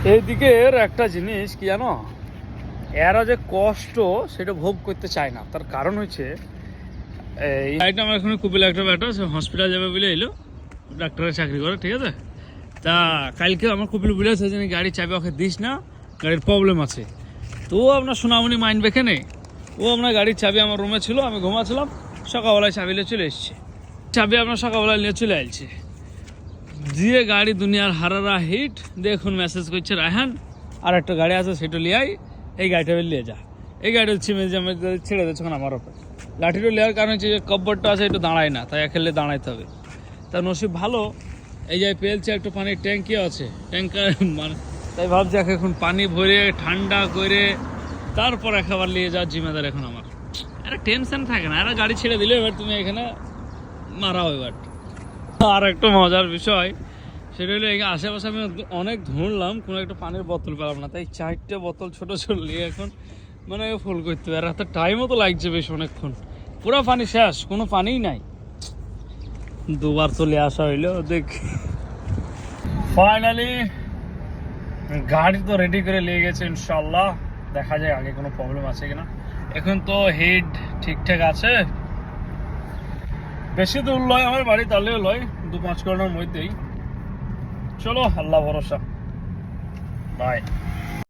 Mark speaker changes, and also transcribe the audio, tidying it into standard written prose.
Speaker 1: এইদিকের একটা জিনিস কি জানো, এরা যে কষ্ট সেটা ভোগ করতে চায় না। তার কারণ হচ্ছে এই গাড়িটা আমার এখানে কুপিল একটা ব্যাটা হসপিটাল যাবে বলে এলো, ডাক্তারের চাকরি করে, ঠিক আছে। তা কালকে আমার কুপিল বলেছে যে গাড়ির চাবি ওকে দিস না, গাড়ির প্রবলেম আছে। তো আপনার সোনামণি মাইন্ড বেখে নেই, ও আপনার গাড়ির চাবি আমার রুমে ছিল, আমি ঘুমাচ্ছিলাম, সকালবেলায় চাবি নিয়ে চলে এসছে। চাবি আপনার সকালবেলায় নিয়ে চলে আসছে দিয়ে গাড়ি দুনিয়ার হারারা হিট। দেখুন মেসেজ করছে রায়হান আর একটা গাড়ি আছে সেটা লিয়ে আই, এই গাড়িটা নিয়ে যা। এই গাড়িটা ছিমে যে আমি ছেড়ে দিচ্ছি আমার ওপর। লাঠিটা নেওয়ার কারণ হচ্ছে যে কব্বরটা আছে একটু দাঁড়ায় না, তাই খেলে দাঁড়াইতে হবে। তা নসিব ভালো এই যে পেলছে একটু পানির ট্যাঙ্কি আছে, ট্যাঙ্কার মানে, তাই ভাবছি এখন পানি ভরে ঠান্ডা করে তারপর একেবার নিয়ে যাওয়ার জিম্মেদার এখন আমার। একটা টেনশন থাকে না, একটা গাড়ি ছেড়ে দিলে এবার তুমি এখানে মারাও। এবার আর একটা মজার বিষয় সেটা হলো আশেপাশে আমি অনেক ধরলাম, কোনো একটা পানির বোতল পেলাম না, তাই 4টে বোতল ছোট ছোট নিয়ে এখন মানে ফুল করতে হবে। আর হাতে টাইমও তো লাগছে বেশ অনেকক্ষণ, পুরো পানি শেষ, কোনো পানিই নাই। দুবার চলে আসা হইলো, দেখ ফাইনালি গাড়ি তো রেডি করে নিয়ে গেছে ইনশাল্লাহ। দেখা যায় আগে কোনো প্রবলেম আছে কিনা। এখন তো হেড ঠিকঠাক আছে, বেশি দূর লয় আমার বাড়ি, তাহলেও লয় 2-5 কিলোমিটার মধ্যেই। চলো আল্লাহ ভরসা, বাই।